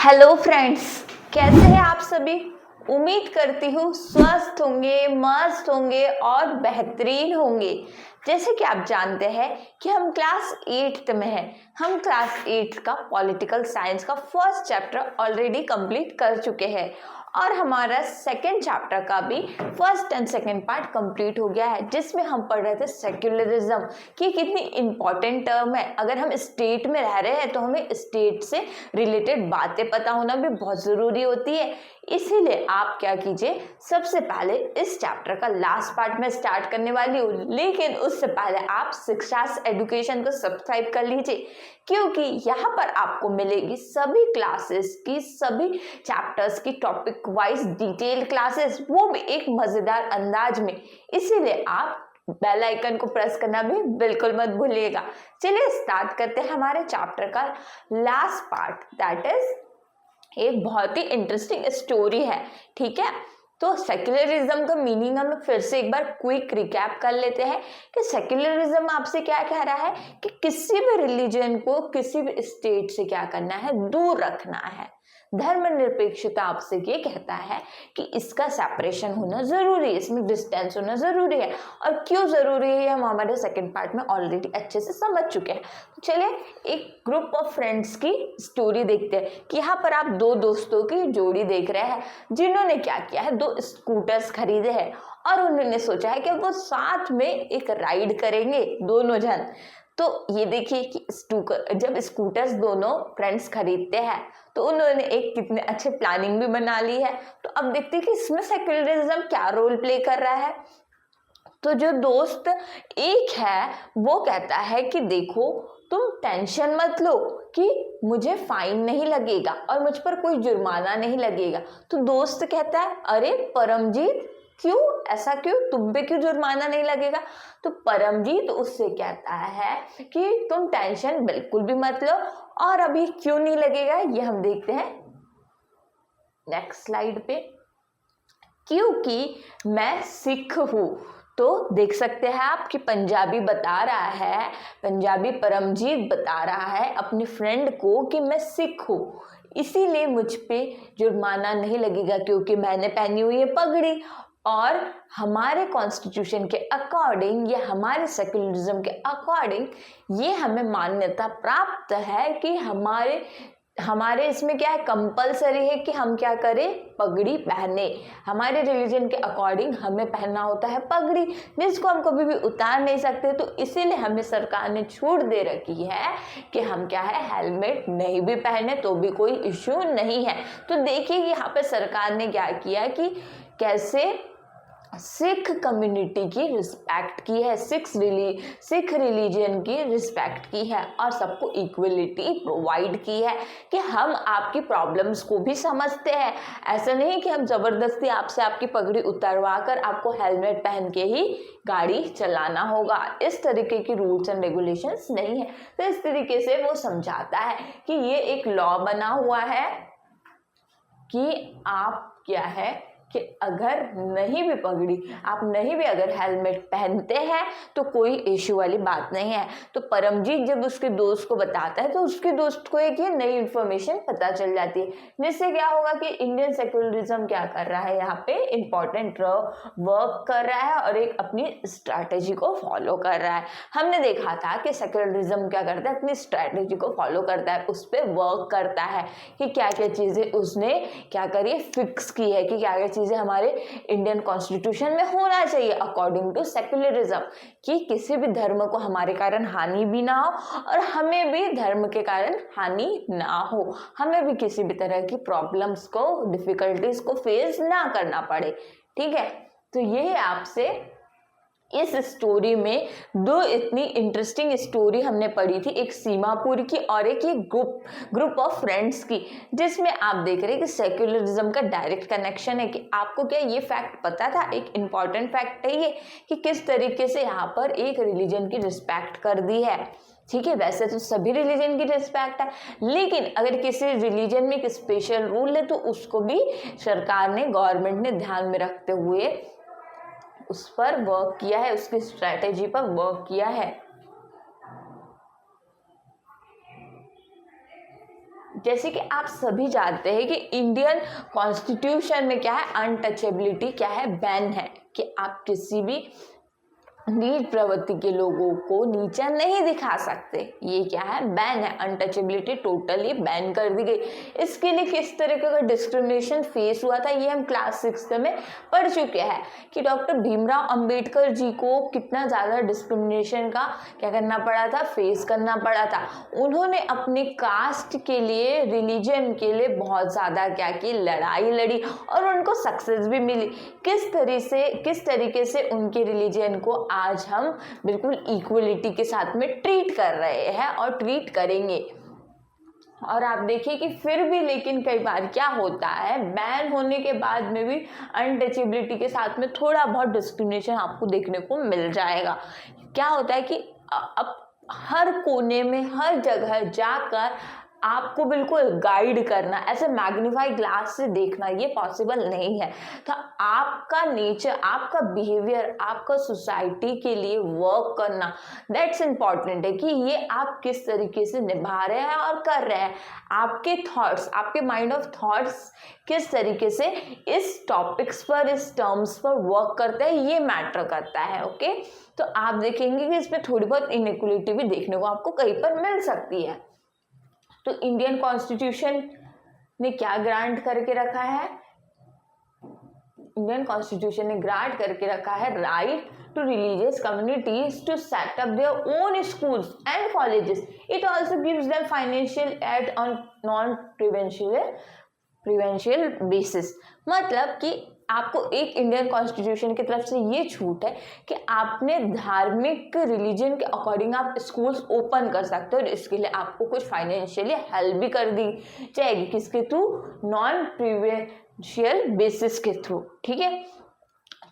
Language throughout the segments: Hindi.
हेलो फ्रेंड्स, कैसे हैं आप सभी। उम्मीद करती हूँ स्वस्थ होंगे, मस्त होंगे और बेहतरीन होंगे। जैसे कि आप जानते हैं कि हम क्लास 8th में हैं। हम क्लास 8th का पॉलिटिकल साइंस का फर्स्ट चैप्टर ऑलरेडी कंप्लीट कर चुके हैं और हमारा सेकंड चैप्टर का भी first and second part complete हो गया है, जिसमें हम पढ़ रहे थे सेक्युलरिज्म की कितनी इंपॉर्टेंट टर्म है। अगर हम स्टेट में रह रहे हैं तो हमें स्टेट से रिलेटेड बातें पता होना भी बहुत ज़रूरी होती है। इसीलिए आप क्या कीजिए, सबसे पहले इस चैप्टर का लास्ट पार्ट में स्टार्ट करने वाली हूँ, लेकिन उससे पहले आप शिक्षास एजुकेशन को सब्सक्राइब कर लीजिए, क्योंकि यहाँ पर आपको मिलेगी सभी क्लासेस की, सभी चैप्टर्स की टॉपिक वाइज डिटेल क्लासेस, वो भी एक मजेदार अंदाज में। इसीलिए आप बेल आइकन को प्रेस करना भी बिल्कुल मत भूलिएगा। चलिए स्टार्ट करते हैं हमारे चैप्टर का लास्ट पार्ट, दैट इज एक बहुत ही इंटरेस्टिंग स्टोरी है। ठीक है, तो सेक्युलरिज्म का मीनिंग हम फिर से एक बार क्विक रिकैप कर लेते हैं कि सेक्युलरिज्म आपसे क्या कह रहा है कि किसी भी रिलीजन को किसी भी स्टेट से क्या करना है, दूर रखना है। धर्मनिरपेक्षता आपसे ये कहता है कि इसका सेपरेशन होना जरूरी है, इसमें डिस्टेंस होना जरूरी है। और क्यों जरूरी है हम हमारे सेकंड पार्ट में ऑलरेडी अच्छे से समझ चुके हैं। तो चलिए एक ग्रुप ऑफ फ्रेंड्स की स्टोरी देखते हैं कि यहाँ पर आप दो दोस्तों की जोड़ी देख रहे हैं, जिन्होंने क्या किया है, दो स्कूटर्स खरीदे हैं और उन्होंने सोचा है कि वो साथ में एक राइड करेंगे दोनों जन। तो ये देखिए कि जब स्कूटर्स दोनों फ्रेंड्स खरीदते हैं तो उन्होंने एक कितने अच्छे प्लानिंग भी बना ली है। तो अब देखते हैं कि इसमें सेक्युलरिज्म क्या रोल प्ले कर रहा है। तो जो दोस्त एक है वो कहता है कि देखो, तुम टेंशन मत लो कि मुझे फाइन नहीं लगेगा और मुझ पर कोई जुर्माना नहीं लगेगा। तो दोस्त कहता है, अरे परमजीत, क्यों ऐसा, क्यों तुम पे क्यों जुर्माना नहीं लगेगा। तो परमजीत उससे कहता है कि तुम टेंशन बिल्कुल भी मत लो, और अभी क्यों नहीं लगेगा ये हम देखते हैं नेक्स्ट स्लाइड पे। क्योंकि मैं सिख हूँ। तो देख सकते हैं आप कि पंजाबी बता रहा है, पंजाबी परमजीत बता रहा है अपनी फ्रेंड को कि मैं सिख हूँ, इसीलिए मुझ पे जुर्माना नहीं लगेगा क्योंकि मैंने पहनी हुई है पगड़ी। और हमारे कॉन्स्टिट्यूशन के अकॉर्डिंग या हमारे सेक्युलरिज्म के अकॉर्डिंग ये हमें मान्यता प्राप्त है कि हमारे इसमें क्या है, कंपलसरी है कि हम क्या करें, पगड़ी पहने। हमारे रिलीजन के अकॉर्डिंग हमें पहनना होता है पगड़ी, जिसको हम कभी भी उतार नहीं सकते। तो इसीलिए हमें सरकार ने छूट दे रखी है कि हम क्या है, हेलमेट नहीं भी पहने तो भी कोई इश्यू नहीं है। तो देखिए यहाँ पे सरकार ने क्या किया कि कैसे सिख कम्युनिटी की रिस्पेक्ट की है, सिख रिलीजन की रिस्पेक्ट की है और सबको इक्वलिटी प्रोवाइड की है कि हम आपकी प्रॉब्लम्स को भी समझते हैं। ऐसा नहीं कि हम ज़बरदस्ती आपसे आपकी पगड़ी उतरवा कर आपको हेलमेट पहन के ही गाड़ी चलाना होगा, इस तरीके की रूल्स एंड रेगुलेशंस नहीं है। तो इस तरीके से वो समझाता है कि ये एक लॉ बना हुआ है कि आप क्या है कि अगर नहीं भी पगड़ी, आप नहीं भी अगर हेलमेट पहनते हैं तो कोई इश्यू वाली बात नहीं है। तो परमजीत जब उसके दोस्त को बताता है तो उसके दोस्त को एक ये नई इन्फॉर्मेशन पता चल जाती है, जिससे क्या होगा कि इंडियन सेक्युलरिज्म क्या कर रहा है, यहाँ पे इंपॉर्टेंट वर्क कर रहा है और एक अपनी स्ट्रैटेजी को फॉलो कर रहा है। हमने देखा था कि सेक्युलरिज्म क्या करता है, अपनी स्ट्रैटेजी को फॉलो करता है, उस पर वर्क करता है कि क्या क्या चीज़ें उसने क्या करी, फिक्स की है कि क्या क्या चीज़ें हमारे इंडियन कॉन्स्टिट्यूशन में होना चाहिए अकॉर्डिंग टू सेक्युलरिज्म, कि किसी भी धर्म को हमारे कारण हानि भी ना हो और हमें भी धर्म के कारण हानि ना हो, हमें भी किसी भी तरह की प्रॉब्लम्स को, डिफिकल्टीज को फेस ना करना पड़े। ठीक है, तो ये आपसे इस स्टोरी में दो इतनी इंटरेस्टिंग स्टोरी हमने पढ़ी थी, एक सीमापुर की और एक ये ग्रुप ऑफ फ्रेंड्स की, जिसमें आप देख रहे हैं कि सेक्युलरिज्म का डायरेक्ट कनेक्शन है। कि आपको क्या ये फैक्ट पता था, एक इम्पॉर्टेंट फैक्ट है ये, कि किस तरीके से यहाँ पर एक रिलीजन की रिस्पेक्ट कर दी है। ठीक है, वैसे तो सभी रिलीजन की रिस्पेक्ट है, लेकिन अगर किसी रिलीजन में एक स्पेशल रूल है तो उसको भी सरकार ने, गवर्नमेंट ने ध्यान में रखते हुए उस पर वर्क किया है, उसकी स्ट्रैटेजी पर वर्क किया है। जैसे कि आप सभी जानते हैं कि इंडियन कॉन्स्टिट्यूशन में क्या है, अनटचेबिलिटी क्या है, बैन है कि आप किसी भी नीच प्रवृत्ति के लोगों को नीचा नहीं दिखा सकते। ये क्या है, बैन है, अनटचेबिलिटी टोटली बैन कर दी गई। इसके लिए किस तरीके का डिस्क्रिमिनेशन फेस हुआ था ये हम क्लास 6 में पढ़ चुके हैं कि डॉक्टर भीमराव अंबेडकर जी को कितना ज़्यादा डिस्क्रिमिनेशन का क्या करना पड़ा था, फेस करना पड़ा था। उन्होंने अपनी कास्ट के लिए, रिलीजन के लिए बहुत ज़्यादा क्या की, लड़ाई लड़ी और उनको सक्सेस भी मिली। किस तरीके से उनके रिलीजन को आज हम बिल्कुल इक्वलिटी के साथ में ट्रीट कर रहे हैं और ट्रीट करेंगे। और आप देखिए कि फिर भी लेकिन कई बार क्या होता है, बैन होने के बाद में भी अनटचेबिलिटी के साथ में थोड़ा बहुत डिस्क्रिमिनेशन आपको देखने को मिल जाएगा। क्या होता है कि अब हर कोने में, हर जगह जाकर आपको बिल्कुल गाइड करना, ऐसे मैग्नीफाई ग्लास से देखना ये पॉसिबल नहीं है। तो आपका नेचर, आपका बिहेवियर, आपका सोसाइटी के लिए वर्क करना दैट्स इम्पॉर्टेंट है कि ये आप किस तरीके से निभा रहे हैं और कर रहे हैं। आपके थॉट्स, आपके माइंड ऑफ थॉट्स किस तरीके से इस टॉपिक्स पर, इस टर्म्स पर वर्क करते हैं, ये मैटर करता है। ओके, तो आप देखेंगे कि इसमें थोड़ी बहुत इनइक्वलिटी भी देखने को आपको कहीं पर मिल सकती है। तो इंडियन कॉन्स्टिट्यूशन ने क्या ग्रांट करके रखा है, इंडियन कॉन्स्टिट्यूशन ने ग्रांट करके रखा है right to religious communities to set up their own schools and colleges. It also gives them financial aid on non preferential basis. मतलब कि आपको एक इंडियन कॉन्स्टिट्यूशन की तरफ से ये छूट है कि आपने धार्मिक रिलीजन के अकॉर्डिंग आप स्कूल्स ओपन कर सकते हो और इसके लिए आपको कुछ फाइनेंशियली हेल्प भी कर दी जाएगी। किसके थ्रू, नॉन प्रिवेंशियल बेसिस के थ्रू। ठीक है,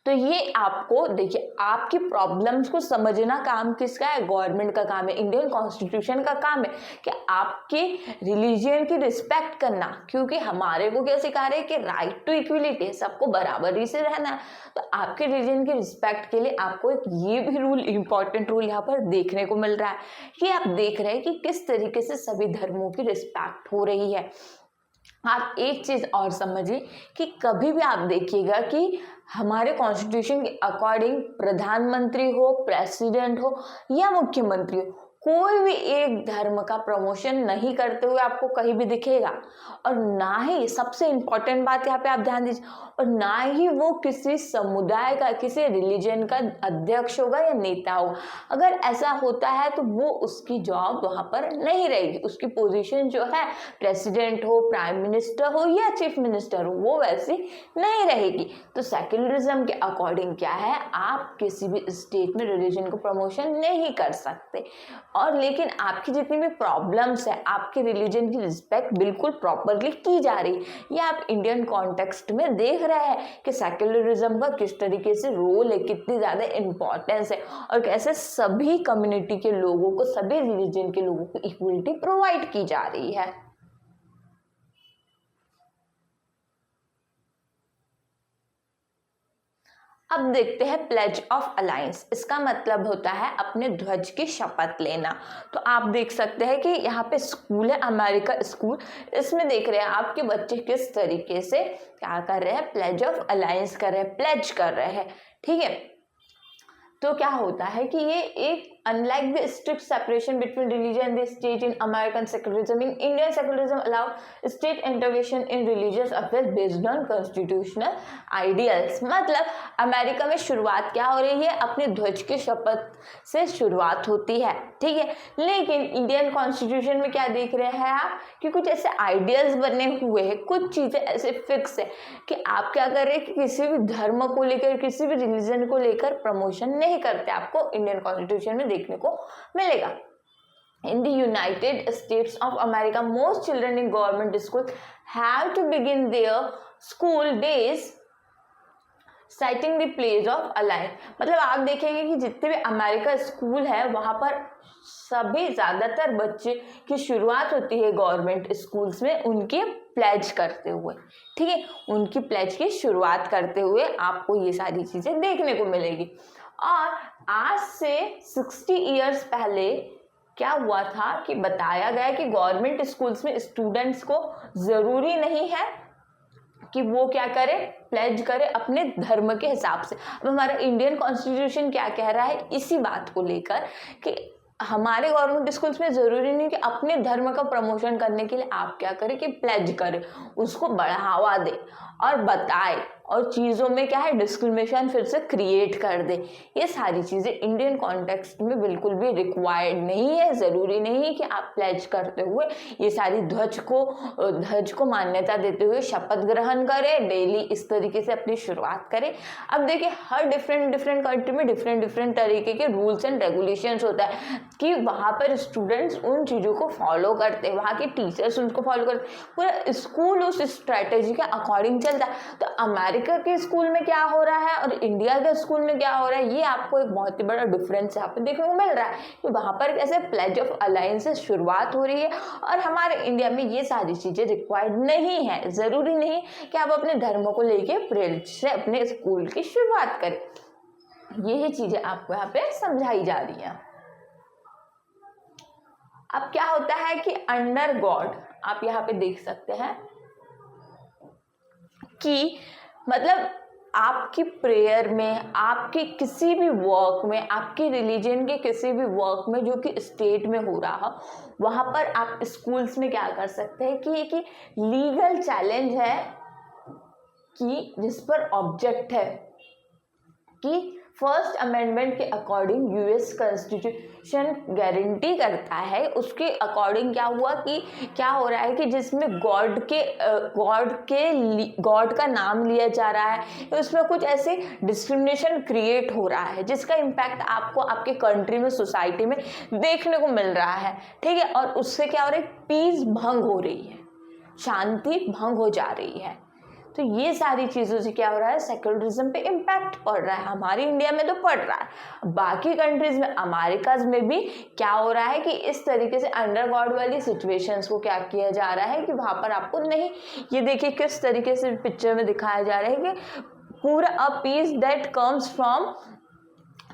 तो ये आपको देखिए, आपकी प्रॉब्लम्स को समझना काम किसका है, गवर्नमेंट का काम है, इंडियन कॉन्स्टिट्यूशन का काम है कि आपके रिलीजन की रिस्पेक्ट करना। क्योंकि हमारे को क्या सिखा रहे हैं कि राइट टू इक्वलिटी, सबको बराबरी से रहना है। तो आपके रिलीजन की रिस्पेक्ट के लिए आपको एक ये भी रूल, इंपॉर्टेंट रूल यहाँ पर देखने को मिल रहा है कि आप देख रहे हैं कि किस तरीके से सभी धर्मों की रिस्पेक्ट हो रही है। आप एक चीज और समझिए कि कभी भी आप देखिएगा कि हमारे कॉन्स्टिट्यूशन के अकॉर्डिंग प्रधानमंत्री हो, प्रेसिडेंट हो या मुख्यमंत्री हो, कोई भी एक धर्म का प्रमोशन नहीं करते हुए आपको कहीं भी दिखेगा। और ना ही, सबसे इंपॉर्टेंट बात यहाँ पे आप ध्यान दीजिए, और ना ही वो किसी समुदाय का, किसी रिलीजन का अध्यक्ष होगा या नेता होगा। अगर ऐसा होता है तो वो उसकी जॉब वहाँ पर नहीं रहेगी, उसकी पोजीशन जो है प्रेसिडेंट हो, प्राइम मिनिस्टर हो या चीफ मिनिस्टर हो, वो वैसी नहीं रहेगी। तो सेक्युलरिज्म के अकॉर्डिंग क्या है, आप किसी भी स्टेट में रिलीजन को प्रमोशन नहीं कर सकते। और लेकिन आपकी जितनी भी प्रॉब्लम्स है, आपके रिलीजन की रिस्पेक्ट बिल्कुल प्रॉपरली की जा रही है। ये आप इंडियन कॉन्टेक्स्ट में देख रहे हैं कि सेक्युलरिज्म का किस तरीके से रोल है, कितनी ज़्यादा इम्पोर्टेंस है और कैसे सभी कम्युनिटी के लोगों को, सभी रिलीजन के लोगों को इक्वलिटी प्रोवाइड की जा रही है। अब देखते हैं प्लेज ऑफ अलायंस। इसका मतलब होता है अपने ध्वज की शपथ लेना। तो आप देख सकते हैं कि यहाँ पे स्कूल है, अमेरिका स्कूल, इसमें देख रहे हैं आपके बच्चे किस तरीके से क्या कर रहे हैं, प्लेज ऑफ अलायंस कर रहे हैं, प्लेज कर रहे हैं। ठीक है, तो क्या होता है कि ये एक unlike the strict separation between religion and the state in American secularism, in Indian secularism allowed state intervention in religious affairs based on constitutional ideals। मतलब अमेरिका में शुरुआत क्या हो रही है, अपने ध्वज की शपथ से शुरुआत होती है। ठीक है, लेकिन इंडियन कॉन्स्टिट्यूशन में क्या देख रहे हैं आप कि कुछ ऐसे आइडियल्स बने हुए हैं, कुछ चीजें ऐसे फिक्स है कि आप क्या कर रहे हैं कि किसी भी धर्म को लेकर, किसी भी रिलीजन को लेकर प्रमोशन नहीं करते। आपको इंडियन कॉन्स्टिट्यूशन में देखने को मिलेगा। In the United States of America, most children in government school have to begin their school days citing the pledge of alliance। मतलब आप देखेंगे कि जितने भी अमेरिका स्कूल है वहां पर सभी ज्यादातर बच्चे की शुरुआत होती है गवर्नमेंट स्कूल्स में उनके प्लेज करते हुए। ठीक है, उनकी प्लेज की शुरुआत करते हुए आपको ये सारी चीजें देखने को मिलेगी। और आज से 60 इयर्स पहले क्या हुआ था कि बताया गया कि गवर्नमेंट स्कूल्स में स्टूडेंट्स को ज़रूरी नहीं है कि वो क्या करे, प्लेज करे अपने धर्म के हिसाब से। अब हमारा इंडियन कॉन्स्टिट्यूशन क्या कह रहा है इसी बात को लेकर कि हमारे गवर्नमेंट स्कूल्स में ज़रूरी नहीं कि अपने धर्म का प्रमोशन करने के लिए आप क्या करें कि प्लेज करें, उसको बढ़ावा दें और बताए, और चीज़ों में क्या है डिस्क्रिमिनेशन फिर से क्रिएट कर दे। ये सारी चीज़ें इंडियन कॉन्टेक्स्ट में बिल्कुल भी रिक्वायर्ड नहीं है। ज़रूरी नहीं है कि आप प्लेज करते हुए ये सारी ध्वज को मान्यता देते हुए शपथ ग्रहण करें, डेली इस तरीके से अपनी शुरुआत करें। अब देखिए हर डिफरेंट कंट्री में डिफरेंट तरीके के रूल्स एंड रेगुलेशंस होता है कि वहाँ पर स्टूडेंट्स उन चीज़ों को फॉलो करते हैं, वहाँ के टीचर्स उनको फॉलो करते हैं, पूरा स्कूल उस स्ट्रैटेजी के अकॉर्डिंग चलता है। तो अमेरिका के स्कूल में क्या हो रहा है और इंडिया के स्कूल में क्या हो रहा है, ये आपको एक बहुत ही बड़ा डिफरेंस यहाँ पे देखने को मिल रहा है कि वहाँ पर कैसे प्लेज ऑफ अलायंस से शुरुआत हो रही है और हमारे इंडिया में ये सारी चीज़ें रिक्वायर्ड नहीं है। ज़रूरी नहीं कि आप अपने धर्म को लेके प्लेज से अपने स्कूल की शुरुआत करें। यही चीज़ें आपको यहाँ पे समझाई जा रही हैं। अब क्या होता है कि अंडर गॉड आप यहाँ पे देख सकते हैं कि मतलब आपकी प्रेयर में, आपके किसी भी वर्क में, आपके रिलीजन के किसी भी वर्क में जो कि स्टेट में हो रहा हो, वहाँ पर आप स्कूल्स में क्या कर सकते हैं कि लीगल चैलेंज है कि जिस पर ऑब्जेक्ट है कि फर्स्ट अमेंडमेंट के अकॉर्डिंग यूएस कॉन्स्टिट्यूशन गारंटी करता है, उसके अकॉर्डिंग क्या हुआ कि क्या हो रहा है कि जिसमें गॉड का नाम लिया जा रहा है, तो उसमें कुछ ऐसे डिस्क्रिमिनेशन क्रिएट हो रहा है जिसका इम्पैक्ट आपको आपके कंट्री में, सोसाइटी में देखने को मिल रहा है। ठीक है, और उससे क्या हो रहा है, पीस भंग हो रही है, शांति भंग हो जा रही है। तो ये सारी चीज़ों से क्या हो रहा है, सेक्युलरिज्म पे इम्पैक्ट पड़ रहा है। हमारे इंडिया में तो पड़ रहा है, बाकी कंट्रीज में, अमेरिकाज में भी क्या हो रहा है कि इस तरीके से अंडर गॉड वाली सिचुएशंस को क्या किया जा रहा है कि वहाँ पर आपको नहीं, ये देखिए किस तरीके से पिक्चर में दिखाया जा रहा है कि पूरा a peace that comes from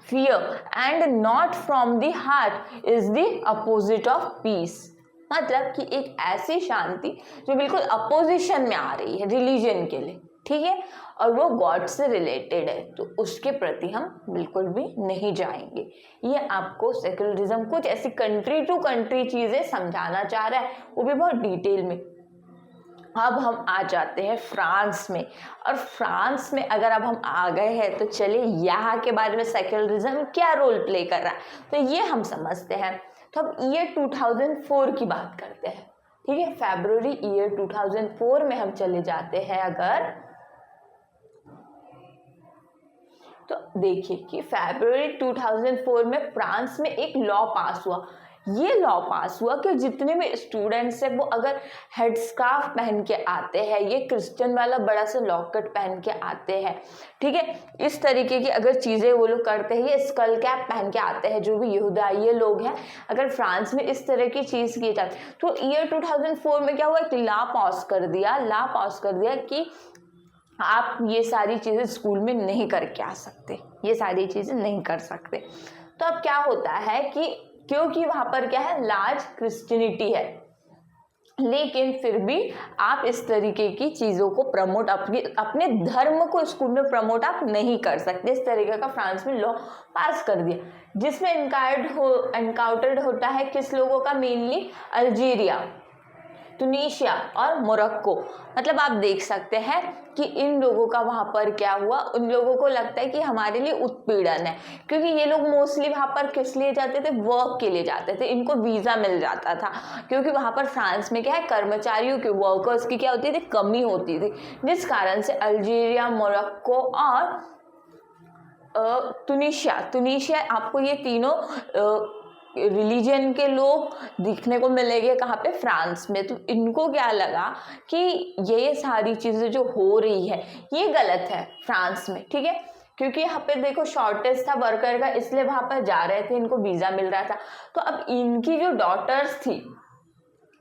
fear and not from the heart is the opposite of peace. मतलब कि एक ऐसी शांति जो बिल्कुल अपोजिशन में आ रही है रिलीजन के लिए, ठीक है, और वो गॉड से रिलेटेड है, तो उसके प्रति हम बिल्कुल भी नहीं जाएंगे। ये आपको सेक्युलरिज्म कुछ ऐसी कंट्री टू कंट्री चीज़ें समझाना चाह रहा है, वो भी बहुत डिटेल में। अब हम आ जाते हैं फ्रांस में, और फ्रांस में अगर अब हम आ गए हैं तो चलिए यहाँ के बारे में सेक्युलरिज्म क्या रोल प्ले कर रहा है तो ये हम समझते हैं। तो अब ईयर 2004 की बात करते हैं, ठीक है, फरवरी ईयर 2004 में हम चले जाते हैं अगर, तो देखिए कि फरवरी 2004 में फ्रांस में एक लॉ पास हुआ। ये लॉ पास हुआ कि जितने भी स्टूडेंट्स हैं वो अगर हेड स्कार्फ पहन के आते हैं, ये क्रिश्चियन वाला बड़ा सा लॉकेट पहन के आते हैं, ठीक है, इस तरीके की अगर चीज़ें वो लोग करते हैं, ये स्कल कैप पहन के आते हैं जो भी यहूदाई लोग हैं, अगर फ्रांस में इस तरह की चीज़ की जाती, तो ईयर 2004 में क्या हुआ, एक लॉ पास कर दिया कि आप ये सारी चीज़ें स्कूल में नहीं करके आ सकते, ये सारी चीज़ें नहीं कर सकते। तो अब क्या होता है कि क्योंकि वहाँ पर क्या है, लार्ज क्रिश्चियनिटी है, लेकिन फिर भी आप इस तरीके की चीज़ों को प्रमोट, अपने धर्म को स्कूल में प्रमोट आप नहीं कर सकते। इस तरीके का फ्रांस में लॉ पास कर दिया, जिसमें एनकाउंटर्ड होता है किस लोगों का, मेनली अल्जीरिया, तुनीशिया और मोरक्को। मतलब आप देख सकते हैं कि इन लोगों का वहाँ पर क्या हुआ, उन लोगों को लगता है कि हमारे लिए उत्पीड़न है, क्योंकि ये लोग मोस्टली वहाँ पर किस लिए जाते थे, वर्क के लिए जाते थे, इनको वीज़ा मिल जाता था, क्योंकि वहाँ पर फ्रांस में क्या है, कर्मचारियों की, वर्कर्स की क्या होती थी, कमी होती थी, जिस कारण से अल्जीरिया, मोरक्को और तुनीशिया आपको ये तीनों रिलीजन के लोग दिखने को मिलेंगे कहाँ पे, फ्रांस में। तो इनको क्या लगा कि ये सारी चीज़ें जो हो रही है ये गलत है फ्रांस में, ठीक है, क्योंकि यहाँ पे देखो शॉर्टेज था वर्कर का, इसलिए वहाँ पर जा रहे थे, इनको वीज़ा मिल रहा था। तो अब इनकी जो डॉटर्स थी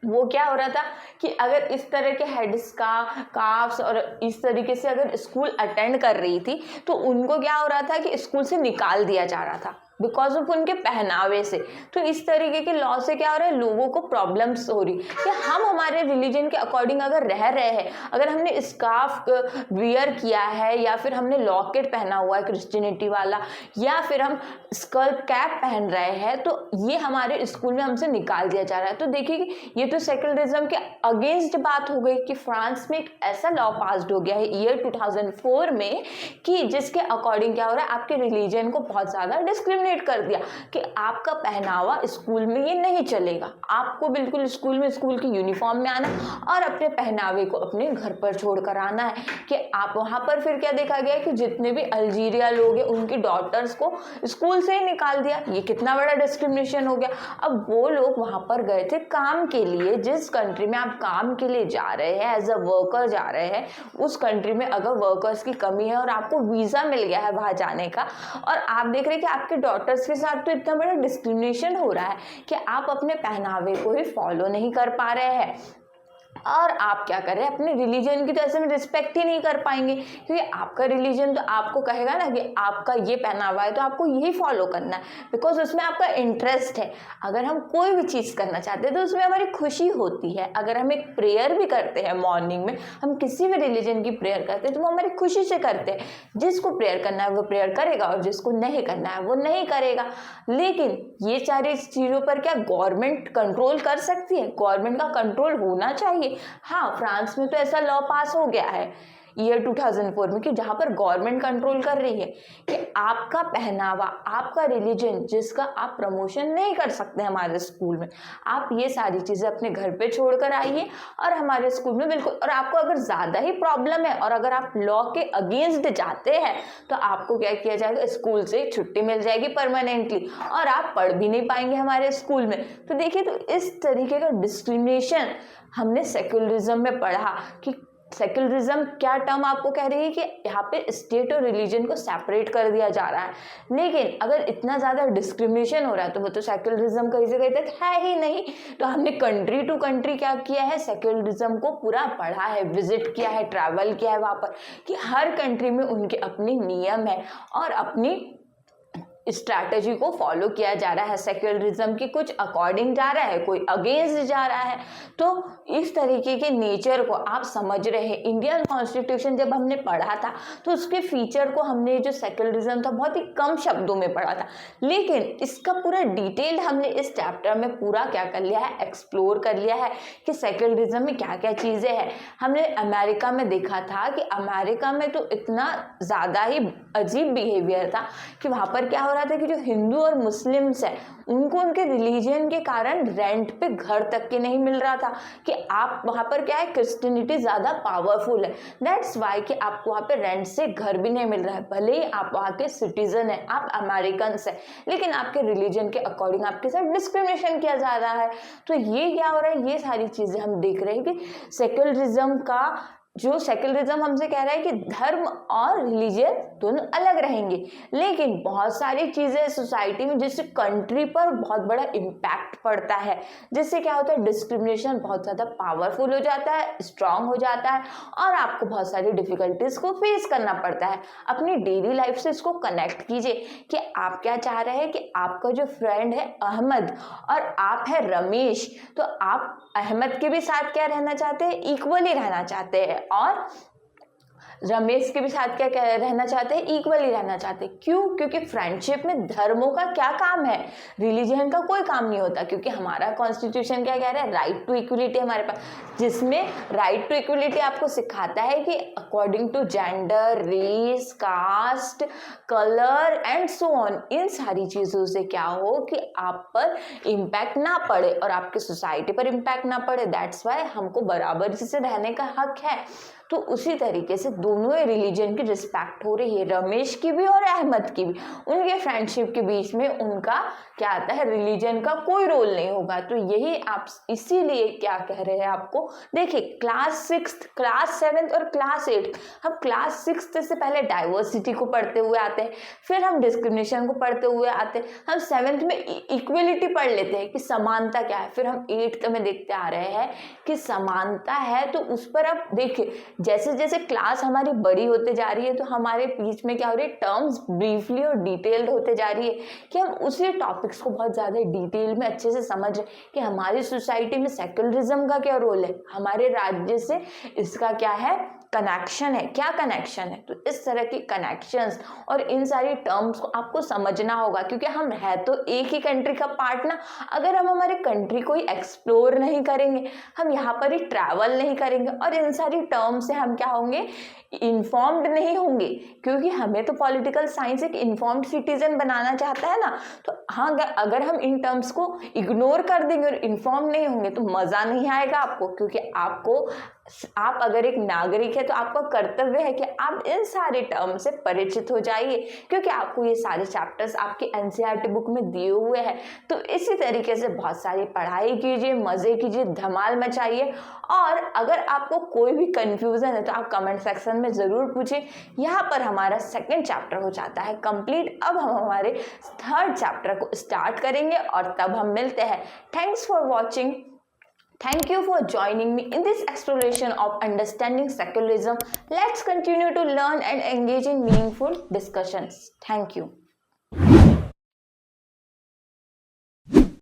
वो क्या हो रहा था कि अगर इस तरह के हेड्स काफ्स और इस तरीके से अगर स्कूल अटेंड कर रही थी तो उनको क्या हो रहा था कि स्कूल से निकाल दिया जा रहा था, बिकॉज ऑफ उनके पहनावे से। तो इस तरीके के लॉ से क्या हो रहा है, लोगों को प्रॉब्लम्स हो रही कि हम हमारे रिलीजन के अकॉर्डिंग अगर रह रहे हैं, अगर हमने स्कार्फ वियर किया है या फिर हमने लॉकेट पहना हुआ है क्रिश्चियनिटी वाला, या फिर हम स्कल्प कैप पहन रहे हैं, तो ये हमारे स्कूल में हमसे निकाल दिया जा रहा है। तो देखिए ये तो सेक्युलरिज्म के अगेंस्ट बात हो गई कि फ्रांस में एक ऐसा लॉ पास्ड हो गया है ईयर 2004 में कि जिसके अकॉर्डिंग क्या हो रहा है, आपके रिलीजन को बहुत ज़्यादा डिस्क्रिमिनेट कर दिया कि आपका पहनावा स्कूल में ये नहीं चलेगा, आपको बिल्कुल स्कूल में स्कूल की यूनिफॉर्म में आना और अपने पहनावे को अपने घर पर छोड़ कर आना है। कि आप वहाँ पर फिर क्या देखा गया कि जितने भी अल्जीरिया लोग हैं उनकी डॉटर्स को स्कूल से ही निकाल दिया। ये कितना बड़ा डिस्क्रिमिनेशन हो गया। अब वो लोग वहाँ पर गए थे काम के लिए, जिस कंट्री में आप काम के लिए जा रहे हैं, एज अ वर्कर जा रहे हैं, उस कंट्री में अगर वर्कर्स की कमी है और आपको वीज़ा मिल गया है वहाँ जाने का, और आप देख रहे हैं कि आपके डॉटर्स के साथ तो इतना बड़ा डिस्क्रिमिनेशन हो रहा है कि आप अपने पहनावे को ही फॉलो नहीं कर पा रहे हैं, और आप क्या करें, अपने रिलीजन की तो ऐसे में रिस्पेक्ट ही नहीं कर पाएंगे, क्योंकि आपका रिलीजन तो आपको कहेगा ना कि आपका ये पहनावा है तो आपको यही फॉलो करना है, बिकॉज उसमें आपका इंटरेस्ट है। अगर हम कोई भी चीज़ करना चाहते हैं तो उसमें हमारी खुशी होती है। अगर हम एक प्रेयर भी करते हैं मॉर्निंग में, हम किसी भी रिलीजन की प्रेयर करते हैं तो वो हमारी खुशी से करते हैं। जिसको प्रेयर करना है वो प्रेयर करेगा और जिसको नहीं करना है वो नहीं करेगा। लेकिन ये सारी चीज़ों पर क्या गवर्नमेंट कंट्रोल कर सकती है? गवर्नमेंट का कंट्रोल होना चाहिए। हाँ, फ्रांस में तो ऐसा लॉ पास हो गया है ईयर 2004 में कि जहाँ पर गवर्नमेंट कंट्रोल कर रही है कि आपका पहनावा, आपका रिलीजन जिसका आप प्रमोशन नहीं कर सकते हमारे स्कूल में, आप ये सारी चीज़ें अपने घर पे छोड़कर आइए और हमारे स्कूल में बिल्कुल। और आपको अगर ज़्यादा ही प्रॉब्लम है और अगर आप लॉ के अगेंस्ट जाते हैं तो आपको क्या किया जाएगा, स्कूल से छुट्टी मिल जाएगी परमानेंटली और आप पढ़ भी नहीं पाएंगे हमारे स्कूल में। तो देखिए, तो इस तरीके का डिस्क्रिमिनेशन हमने सेक्युलरिज्म में पढ़ा कि सेक्युलरिज्म क्या टर्म आपको कह रही है कि यहाँ पे स्टेट और रिलीजन को सेपरेट कर दिया जा रहा है। लेकिन अगर इतना ज़्यादा डिस्क्रिमिनेशन हो रहा है तो वो तो सेक्युलरिज्म कहीं से कहीं तक है ही नहीं। तो हमने कंट्री टू कंट्री क्या किया है, सेक्युलरिज्म को पूरा पढ़ा है, विजिट किया है, ट्रैवल किया है वहाँ पर कि हर कंट्री में उनके अपने नियम है और अपनी स्ट्रैटेजी को फॉलो किया जा रहा है। सेक्युलरिज्म की कुछ अकॉर्डिंग जा रहा है, कोई अगेंस्ट जा रहा है। तो इस तरीके के नेचर को आप समझ रहे हैं। इंडियन कॉन्स्टिट्यूशन जब हमने पढ़ा था तो उसके फीचर को हमने, जो सेक्युलरिज्म था, बहुत ही कम शब्दों में पढ़ा था, लेकिन इसका पूरा डिटेल हमने इस चैप्टर में पूरा क्या कर लिया है, एक्सप्लोर कर लिया है कि सेक्युलरिज्म में क्या क्या चीज़ें हैं। हमने अमेरिका में देखा था कि अमेरिका में तो इतना ज़्यादा ही अजीब बिहेवियर था कि वहाँ पर क्या हो रहा था कि जो हिंदू और मुस्लिम्स हैं उनको उनके रिलीजन के कारण रेंट पे घर तक के नहीं मिल रहा था कि आप वहाँ पर क्या है, क्रिश्चियनिटी ज़्यादा पावरफुल है, दैट्स वाई कि आपको वहाँ पे रेंट से घर भी नहीं मिल रहा है। भले ही आप वहाँ के सिटीजन हैं, आप अमेरिकन हैं, लेकिन आपके रिलीजन के अकॉर्डिंग आपके साथ डिस्क्रिमिनेशन किया जा रहा है। तो ये क्या हो रहा है, ये सारी चीज़ें हम देख रहे हैं कि सेक्युलरिज्म का, जो सेक्युलरिज्म हमसे कह रहा है कि धर्म और रिलीजन दोनों अलग रहेंगे, लेकिन बहुत सारी चीज़ें सोसाइटी में जिससे कंट्री पर बहुत बड़ा इम्पैक्ट पड़ता है, जिससे क्या होता है, डिस्क्रिमिनेशन बहुत ज़्यादा पावरफुल हो जाता है, स्ट्रांग हो जाता है और आपको बहुत सारी डिफ़िकल्टीज़ को फेस करना पड़ता है। अपनी डेली लाइफ से इसको कनेक्ट कीजिए कि आप क्या चाह रहे हैं कि आपका जो फ्रेंड है अहमद और आप है रमेश, तो आप अहमद के भी साथ क्या रहना चाहते हैं, इक्वली रहना चाहते हैं, और रमेश के भी साथ क्या रहना चाहते हैं, इक्वली रहना चाहते हैं। क्यों? क्योंकि फ्रेंडशिप में धर्मों का क्या काम है, रिलीजन का कोई काम नहीं होता, क्योंकि हमारा कॉन्स्टिट्यूशन क्या कह रहा है, राइट टू इक्वलिटी हमारे पास, जिसमें राइट टू इक्वलिटी आपको सिखाता है कि according to gender, race, caste, colour and so on, इन सारी चीज़ों से क्या हो कि आप पर इम्पैक्ट ना पड़े और आपके सोसाइटी पर इम्पैक्ट ना पड़े। दैट्स वाई हमको बराबरी से रहने का हक है। तो उसी तरीके से दोनों ही रिलीजन की रिस्पेक्ट हो रही है, रमेश की भी और अहमद की भी। उनके फ्रेंडशिप के बीच में उनका क्या आता है, रिलीजन का कोई रोल नहीं होगा। तो यही आप इसीलिए क्या कह रहे हैं आपको, देखिए क्लास 6, क्लास 7 और क्लास 8, हम क्लास 6 से पहले डाइवर्सिटी को पढ़ते हुए आते हैं, फिर हम डिस्क्रिमिनेशन को पढ़ते हुए आते हैं, हम 7th में इक्वलिटी पढ़ लेते हैं कि समानता क्या है, फिर हम 8th में देखते आ रहे हैं कि समानता है। तो उस पर अब देखिए, जैसे जैसे क्लास हमारी हमारी बड़ी होते जा रही है तो हमारे बीच में क्या हो रही है, टर्म्स ब्रीफली और डिटेल्ड होते जा रही है कि हम उसी टॉपिक्स को बहुत ज़्यादा डिटेल में अच्छे से समझ रहे कि हमारी सोसाइटी में सेक्युलरिज्म का क्या रोल है, हमारे राज्य से इसका क्या है कनेक्शन है, क्या कनेक्शन है। तो इस तरह की कनेक्शंस और इन सारी टर्म्स को आपको समझना होगा, क्योंकि हम है तो एक ही कंट्री का पार्ट ना। अगर हम हमारे कंट्री को ही एक्सप्लोर नहीं करेंगे, हम यहाँ पर ही ट्रैवल नहीं करेंगे और इन सारी टर्म्स से हम क्या होंगे, इन्फॉर्म्ड नहीं होंगे, क्योंकि हमें तो पॉलिटिकल साइंस एक इन्फॉर्म्ड सिटीजन बनाना चाहता है ना। तो हाँ, अगर हम इन टर्म्स को इग्नोर कर देंगे और इन्फॉर्म नहीं होंगे तो मज़ा नहीं आएगा आपको, क्योंकि आप अगर एक नागरिक है तो आपका कर्तव्य है कि आप इन सारे टर्म से परिचित हो जाइए, क्योंकि आपको ये सारे चैप्टर्स आपकी एनसीईआरटी बुक में दिए हुए हैं। तो इसी तरीके से बहुत सारी पढ़ाई कीजिए, मज़े कीजिए, धमाल मचाइए। और अगर आपको कोई भी कंफ्यूजन है तो आप कमेंट सेक्शन में ज़रूर पूछिए। यहाँ पर हमारा सेकेंड चैप्टर हो जाता है कंप्लीट। अब हम हमारे थर्ड चैप्टर को स्टार्ट करेंगे और तब हम मिलते हैं। Thanks for watching. Thank you for joining me in this exploration of understanding secularism. Let's continue to learn and engage in meaningful discussions. Thank you.